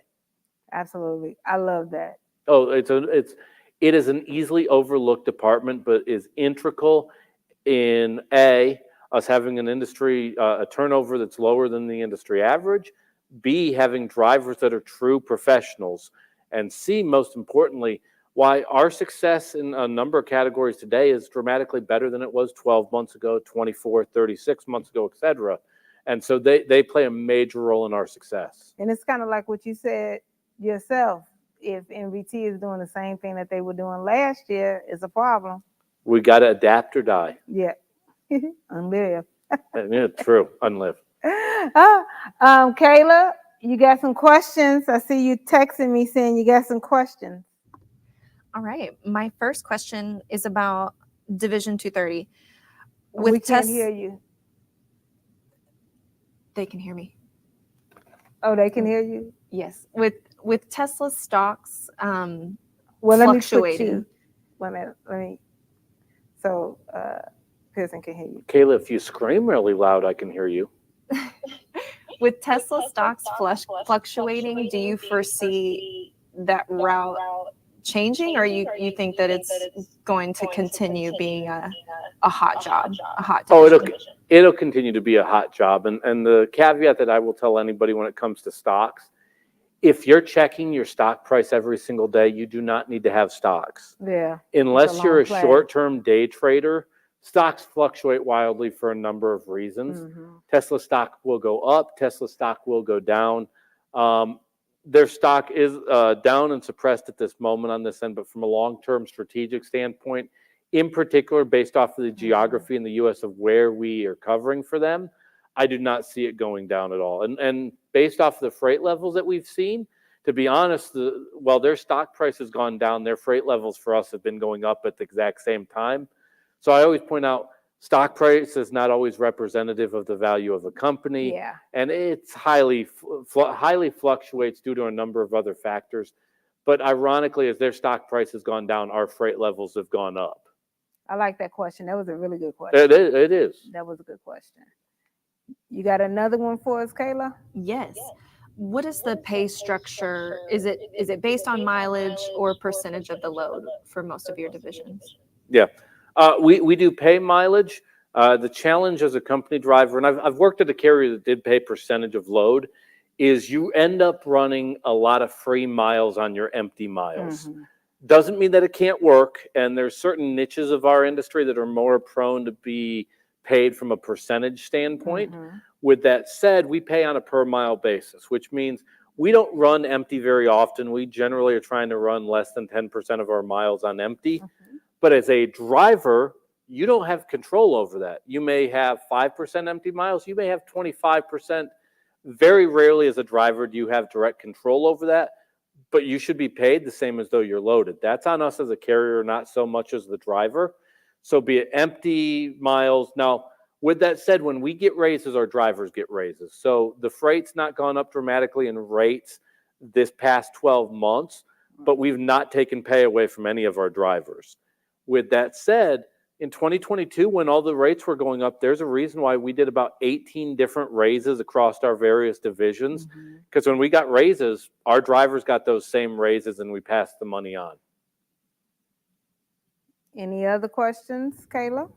Absolutely. I love that. Oh, it is an easily overlooked department, but is integral in us having an industry, a turnover that's lower than the industry average, B, having drivers that are true professionals, and C, most importantly, why our success in a number of categories today is dramatically better than it was 12 months ago, 24, 36 months ago, et cetera. And so they play a major role in our success. And it's kind of like what you said yourself. If NVT is doing the same thing that they were doing last year, it's a problem. We got to adapt or die. Yeah. Unlive. Yeah, true. Unlive. Kayla, you got some questions? I see you texting me saying you got some questions. All right. My first question is about Division 230. We can't hear you. They can hear me. Oh, they can hear you? Yes. With Tesla stocks Well, let me fluctuating. Wait a minute. Let me. So Pierson can hear you. Kayla, if you scream really loud, I can hear you. With Tesla stocks fluctuating, do you foresee that route changing, or you think that it's going to continue being a hot job, a hot division? It'll continue to be a hot job. And the caveat that I will tell anybody when it comes to stocks, if you're checking your stock price every single day, you do not need to have stocks. Yeah. Unless you're a play. short-term day trader, stocks fluctuate wildly for a number of reasons. Mm-hmm. Tesla stock will go up. Tesla stock will go down. Their stock is down and suppressed at this moment on this end, but from a long-term strategic standpoint, in particular, based off of the geography in the U.S. of where we are covering for them, I do not see it going down at all. And based off of the freight levels that we've seen, to be honest, while their stock price has gone down, their freight levels for us have been going up at the exact same time. So I always point out, stock price is not always representative of the value of a company. Yeah. And it's highly fluctuates due to a number of other factors. But ironically, as their stock price has gone down, our freight levels have gone up. I like that question. That was a really good question. It is. That was a good question. You got another one for us, Kayla? Yes. What is the pay structure? Is it based on mileage or percentage of the load for most of your divisions? Yeah. We do pay mileage. The challenge as a company driver, and I've worked at a carrier that did pay percentage of load, is you end up running a lot of free miles on your empty miles. Mm-hmm. Doesn't mean that it can't work, and there's certain niches of our industry that are more prone to be paid from a percentage standpoint. Mm-hmm. With that said, we pay on a per mile basis, which means we don't run empty very often. We generally are trying to run less than 10% of our miles on empty. Mm-hmm. But as a driver, you don't have control over that. You may have 5% empty miles. You may have 25%. Very rarely as a driver do you have direct control over that, but you should be paid the same as though you're loaded. That's on us as a carrier, not so much as the driver. So be it empty miles. Now, with that said, when we get raises, our drivers get raises. So the freight's not gone up dramatically in rates this past 12 months, but we've not taken pay away from any of our drivers. With that said, in 2022, when all the rates were going up, there's a reason why we did about 18 different raises across our various divisions. Because when we got raises, our drivers got those same raises and we passed the money on. Any other questions, Kayla?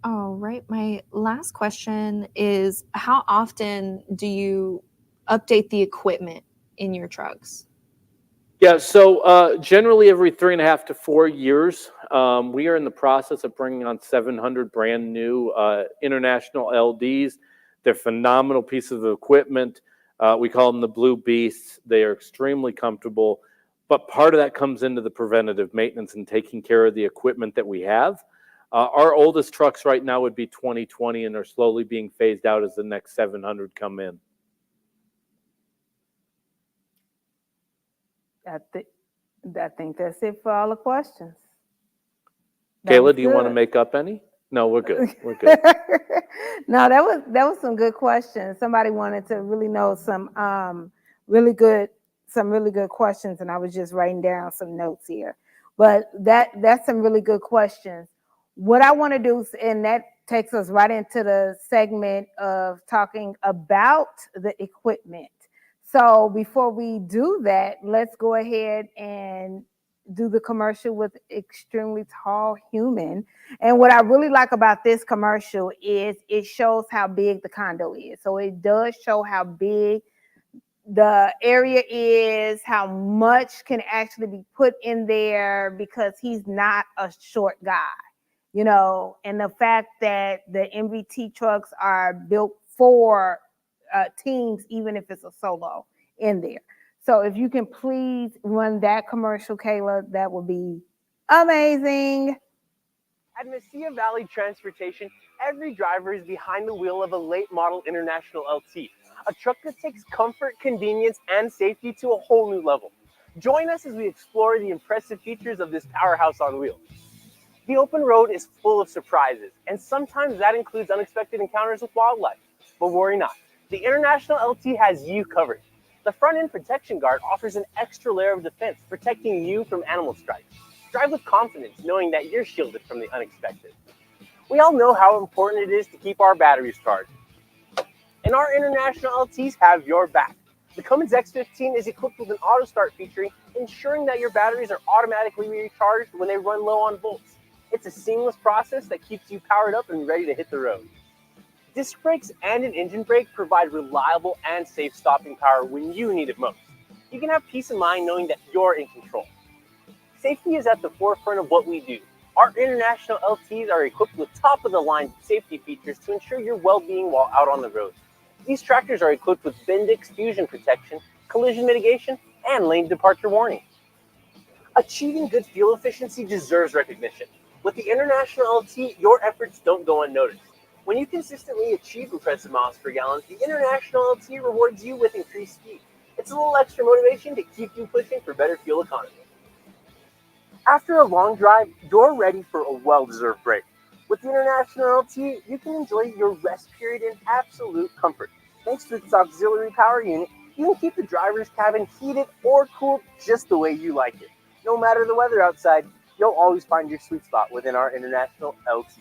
All right. My last question is, how often do you update the equipment in your trucks? Yeah, so generally every 3.5 to 4 years, we are in the process of bringing on 700 brand new international LDs. They're phenomenal pieces of equipment. We call them the Blue Beasts. They are extremely comfortable, but part of that comes into the preventative maintenance and taking care of the equipment that we have. Our oldest trucks right now would be 2020, and they're slowly being phased out as the next 700 come in. I think that's it for all the questions. Kayla, do you want to make up any? No, we're good. We're good. No, that was some good questions. Somebody wanted to really know some really good questions, and I was just writing down some notes here. But that's some really good questions. What I want to do, and that takes us right into the segment of talking about the equipment. So before we do that, let's go ahead and do the commercial with Extremely Tall Human. And what I really like about this commercial is it shows how big the condo is. So it does show how big the area is, how much can actually be put in there, because he's not a short guy, you know, and the fact that the MVT trucks are built for teams, even if it's a solo in there. So if you can please run that commercial, Kayla, that would be amazing. At Mesilla Valley Transportation, every driver is behind the wheel of a late model International LT, a truck that takes comfort, convenience, and safety to a whole new level. Join us as we explore the impressive features of this powerhouse on wheels. The open road is full of surprises, and sometimes that includes unexpected encounters with wildlife. But worry not, the International LT has you covered. The front end protection guard offers an extra layer of defense, protecting you from animal strikes. Drive with confidence, knowing that you're shielded from the unexpected. We all know how important it is to keep our batteries charged, and our international LTs have your back. The Cummins X15 is equipped with an auto start feature, ensuring that your batteries are automatically recharged when they run low on volts. It's a seamless process that keeps you powered up and ready to hit the road. Disc brakes and an engine brake provide reliable and safe stopping power when you need it most. You can have peace of mind knowing that you're in control. Safety is at the forefront of what we do. Our international LTs are equipped with top-of-the-line safety features to ensure your well-being while out on the road. These tractors are equipped with Bendix fusion protection, collision mitigation, and lane departure warning. Achieving good fuel efficiency deserves recognition. With the International LT, your efforts don't go unnoticed. When you consistently achieve impressive miles per gallon, the International LT rewards you with increased speed. It's a little extra motivation to keep you pushing for better fuel economy. After a long drive, you're ready for a well-deserved break. With the International LT, you can enjoy your rest period in absolute comfort. Thanks to its auxiliary power unit, you can keep the driver's cabin heated or cooled just the way you like it. No matter the weather outside, you'll always find your sweet spot within our International LTs.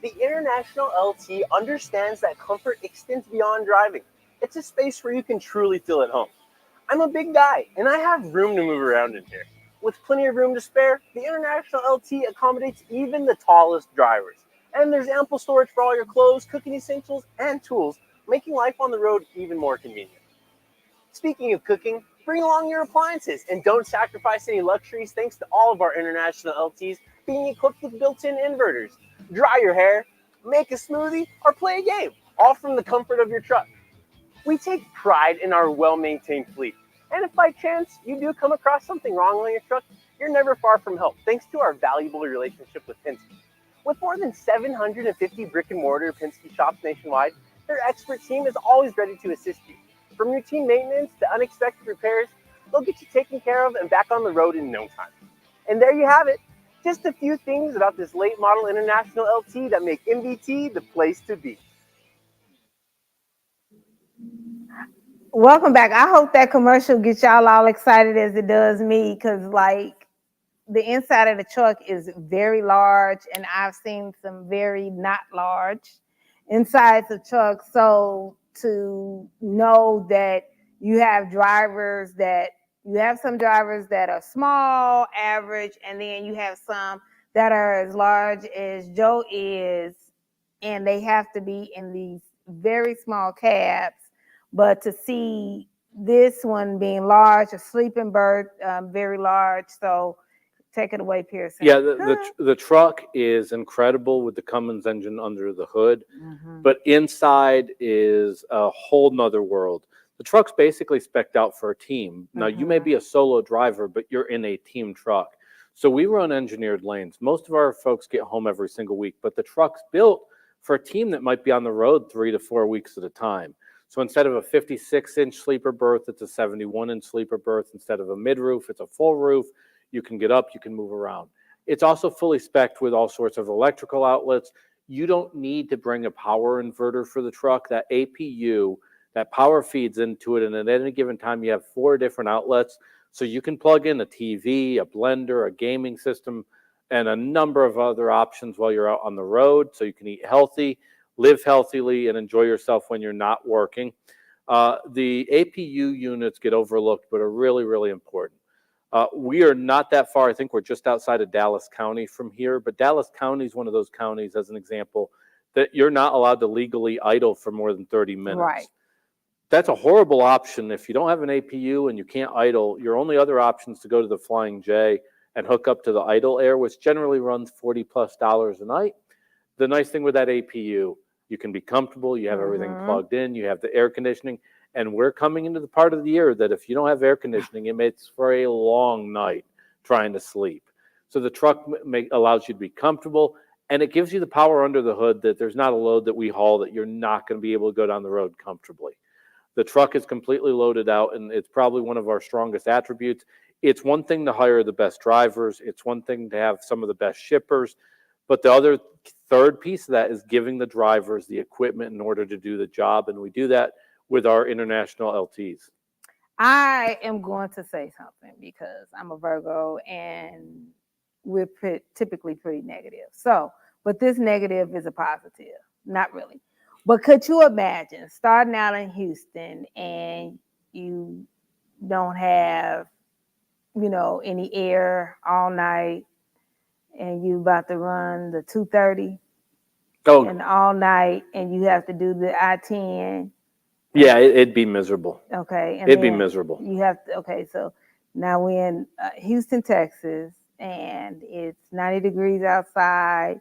The International LT understands that comfort extends beyond driving. It's a space where you can truly feel at home. I'm a big guy, and I have room to move around in here. With plenty of room to spare, the International LT accommodates even the tallest drivers. And there's ample storage for all your clothes, cooking essentials, and tools, making life on the road even more convenient. Speaking of cooking, bring along your appliances and don't sacrifice any luxuries thanks to all of our International LTs being equipped with built-in inverters. Dry your hair, make a smoothie, or play a game, all from the comfort of your truck. We take pride in our well-maintained fleet. And if by chance you do come across something wrong on your truck, you're never far from help thanks to our valuable relationship with Penske. With more than 750 brick-and-mortar Penske shops nationwide, their expert team is always ready to assist you. From routine maintenance to unexpected repairs, they'll get you taken care of and back on the road in no time. And there you have it. Just a few things about this late model International LT that make MVT the place to be. Welcome back. I hope that commercial gets y'all all excited as it does me, because like the inside of the truck is very large, and I've seen some very not large insides of trucks. So to know that you have some drivers that are small, average, and then you have some that are as large as Joe is, and they have to be in these very small cabs. But to see this one being large, a sleeping berth, very large. So take it away, Pierson. Yeah, the truck is incredible with the Cummins engine under the hood, but inside is a whole nother world. The truck's basically spec'd out for a team. Now, you may be a solo driver, but you're in a team truck. So we run engineered lanes. Most of our folks get home every single week, but the truck's built for a team that might be on the road 3 to 4 weeks at a time. So instead of a 56-inch sleeper berth, it's a 71-inch sleeper berth. Instead of a mid-roof, it's a full roof. You can get up, you can move around. It's also fully spec'd with all sorts of electrical outlets. You don't need to bring a power inverter for the truck. That APU, that power feeds into it, and at any given time, you have 4 different outlets. So you can plug in a TV, a blender, a gaming system, and a number of other options while you're out on the road. So you can eat healthy, live healthily, and enjoy yourself when you're not working. The APU units get overlooked, but are really, really important. We are not that far. I think we're just outside of Dallas County from here, but Dallas County is one of those counties, as an example, that you're not allowed to legally idle for more than 30 minutes. Right. That's a horrible option. If you don't have an APU and you can't idle, your only other option is to go to the Flying J and hook up to the idle air, which generally runs $40+ a night. The nice thing with that APU, you can be comfortable, you have everything plugged in, you have the air conditioning, and we're coming into the part of the year that if you don't have air conditioning, it makes for a long night trying to sleep. So the truck allows you to be comfortable, and it gives you the power under the hood that there's not a load that we haul that you're not going to be able to go down the road comfortably. The truck is completely loaded out, and it's probably one of our strongest attributes. It's one thing to hire the best drivers. It's one thing to have some of the best shippers. But the other third piece of that is giving the drivers the equipment in order to do the job. And we do that with our international LTs. I am going to say something because I'm a Virgo, and we're typically pretty negative. So, but this negative is a positive. Not really. But could you imagine starting out in Houston and you don't have, any air all night, and you about to run the 230 and all night, and you have to do the I-10. Yeah, it'd be miserable. Okay. And it'd be miserable. You have to, okay, so now we're in Houston, Texas, and it's 90 degrees outside.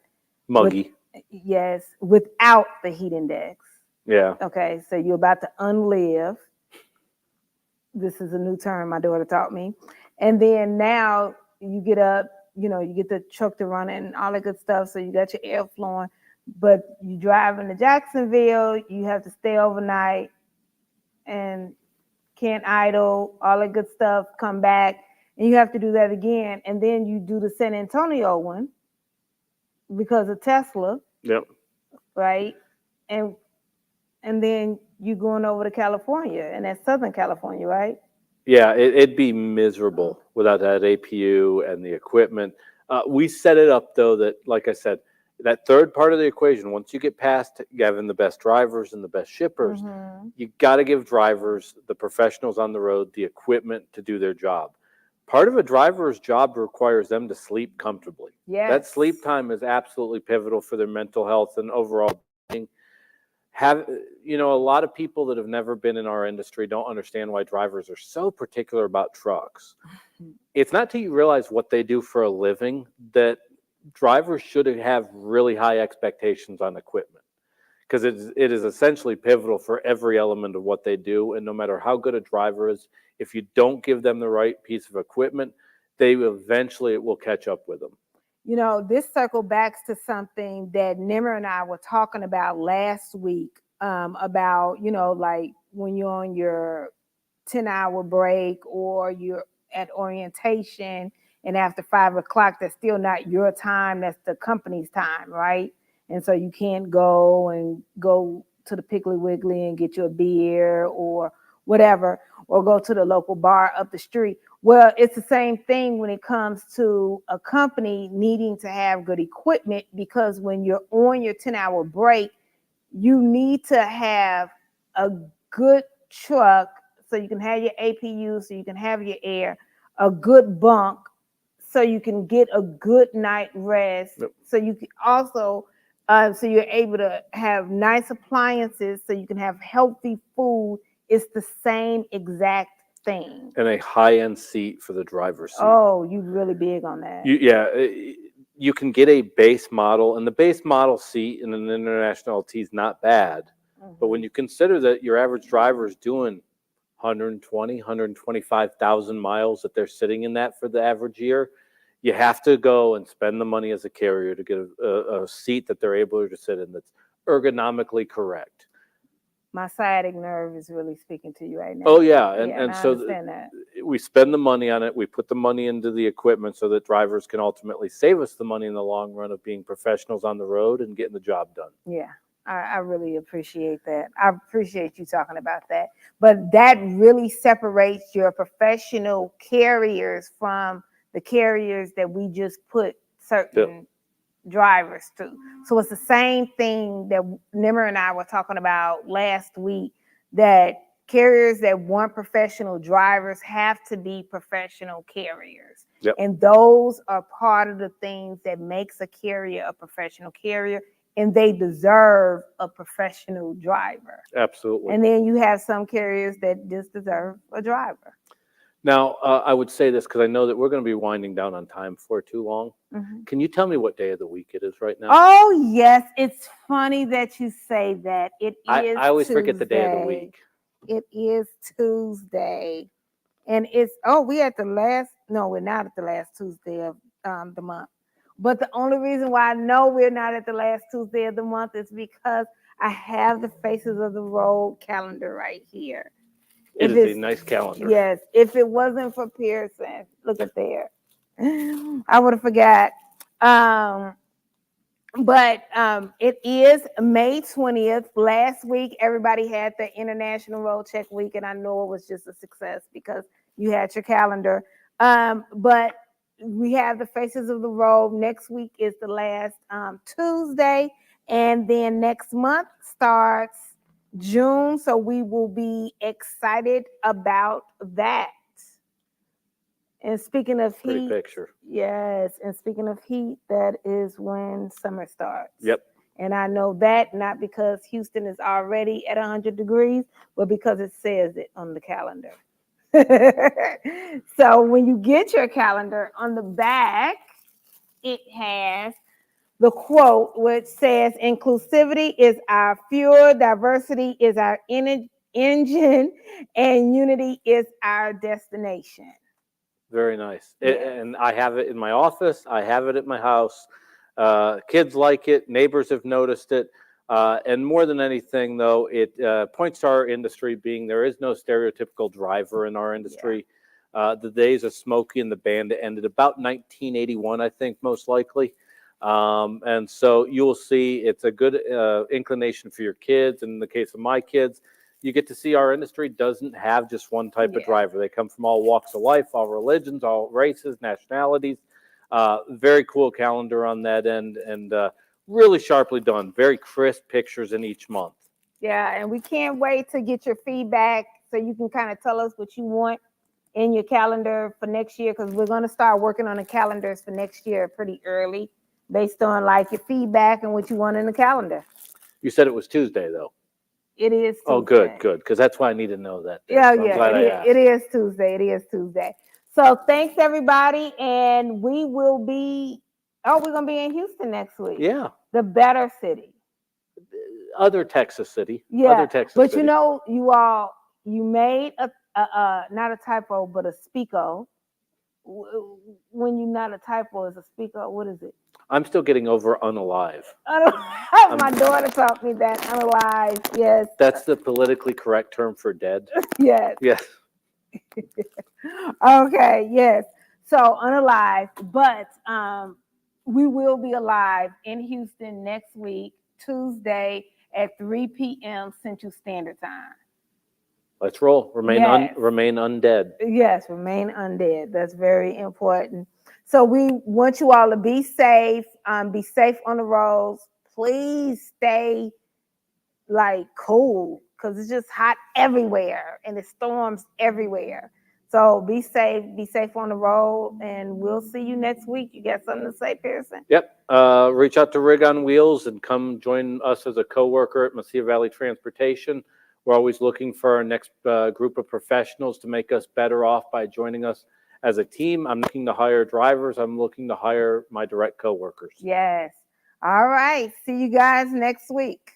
Muggy. Yes, without the heat index. Yeah. Okay, so you're about to unlive. This is a new term my daughter taught me. And then now you get up, you get the truck to run and all that good stuff. So you got your air flowing, but you drive into Jacksonville, you have to stay overnight and can't idle, all that good stuff, come back, and you have to do that again. And then you do the San Antonio one because of Tesla. Yep. Right? And then you going over to California, and that's Southern California, right? Yeah, it'd be miserable without that APU and the equipment. We set it up, though, that, like I said, that third part of the equation, once you get past having the best drivers and the best shippers, you got to give drivers, the professionals on the road, the equipment to do their job. Part of a driver's job requires them to sleep comfortably. Yes. That sleep time is absolutely pivotal for their mental health and overall being. A lot of people that have never been in our industry don't understand why drivers are so particular about trucks. It's not till you realize what they do for a living that drivers should have really high expectations on equipment, because it is essentially pivotal for every element of what they do. And no matter how good a driver is, if you don't give them the right piece of equipment, it will catch up with them. This circle backs to something that Nimmer and I were talking about last week, about, like when you're on your 10-hour break or you're at orientation, and after 5 o'clock, that's still not your time, that's the company's time, right? And so you can't go to the Piggly Wiggly and get you a beer or whatever, or go to the local bar up the street. Well, it's the same thing when it comes to a company needing to have good equipment, because when you're on your 10-hour break, you need to have a good truck so you can have your APU, so you can have your air, a good bunk so you can get a good night rest. Yep. So you can also, so you're able to have nice appliances so you can have healthy food. It's the same exact thing. And a high-end seat for the driver's seat. Oh, you really big on that. You can get a base model, and the base model seat in an international LT is not bad. But when you consider that your average driver is doing 120, 125,000 miles, that they're sitting in that for the average year, you have to go and spend the money as a carrier to get a seat that they're able to sit in that's ergonomically correct. My sciatic nerve is really speaking to you right now. Oh, yeah. And I so understand that. We spend the money on it. We put the money into the equipment so that drivers can ultimately save us the money in the long run of being professionals on the road and getting the job done. Yeah, I really appreciate that. I appreciate you talking about that. But that really separates your professional carriers from the carriers that we just put certain drivers to. So it's the same thing that Nimmer and I were talking about last week, that carriers that want professional drivers have to be professional carriers. Yep. And those are part of the things that makes a carrier a professional carrier, and they deserve a professional driver. Absolutely. And then you have some carriers that just deserve a driver. Now, I would say this because I know that we're going to be winding down on time for too long. Mm-hmm. Can you tell me what day of the week it is right now? Oh, yes. It's funny that you say that. It is I always Tuesday. forget the day of the week. It is Tuesday. And we're not at the last Tuesday of the month. But the only reason why I know we're not at the last Tuesday of the month is because I have the Faces of the Road calendar right here. It is a nice calendar. Yes. If it wasn't for Pierson, look at there. I would have forgot. But it is May 20th. Last week, everybody had the International Road Check Week, and I know it was just a success because you had your calendar. But we have the Faces of the Road. Next week is the last Tuesday, and then next month starts June. So we will be excited about that. And speaking of Pretty heat, picture. yes, and speaking of heat, that is when summer starts. Yep. And I know that not because Houston is already at 100 degrees, but because it says it on the calendar. So when you get your calendar, on the back, it has the quote which says, inclusivity is our fuel, diversity is our engine, and unity is our destination. Very nice. Yes. And I have it in my office. I have it at my house. Kids like it. Neighbors have noticed it. And more than anything, though, it points to our industry being there is no stereotypical driver in our industry. The days of Smokey and the Bandit ended about 1981, I think, most likely. And so you will see it's a good inclination for your kids. And in the case of my kids, you get to see our industry doesn't have just one type of driver. They come from all walks of life, all religions, all races, nationalities. Very cool calendar on that end, and really sharply done. Very crisp pictures in each month. Yeah, and we can't wait to get your feedback so you can kind of tell us what you want in your calendar for next year, because we're going to start working on the calendars for next year pretty early based on like your feedback and what you want in the calendar. You said it was Tuesday, though. It is Tuesday. Oh, good, because that's why I need to know that. Yeah, so I'm glad I asked. it is Tuesday. It is Tuesday. So thanks, everybody, and we will be, we're going to be in Houston next week. Yeah. The better city. Other Texas city. Yeah, Other Texas but city. you know, you made a not a typo, but a speako. When you're not a typo, is a speako. What is it? I'm still getting over unalive. My daughter taught me that. Unalive, yes. That's the politically correct term for dead. Yes. Yes. Okay, yes. So unalive, but we will be alive in Houston next week, Tuesday at 3 p.m. Central Standard Time. Let's roll. Remain undead. Yes, remain undead. That's very important. So we want you all to be safe. Be safe on the roads. Please stay like cool, because it's just hot everywhere and it storms everywhere. So be safe on the road, and we'll see you next week. You got something to say, Pierson? Yep. Reach out to Rig on Wheels and come join us as a co-worker at Mesilla Valley Transportation. We're always looking for our next group of professionals to make us better off by joining us as a team. I'm looking to hire drivers. I'm looking to hire my direct co-workers. Yes. All right. See you guys next week.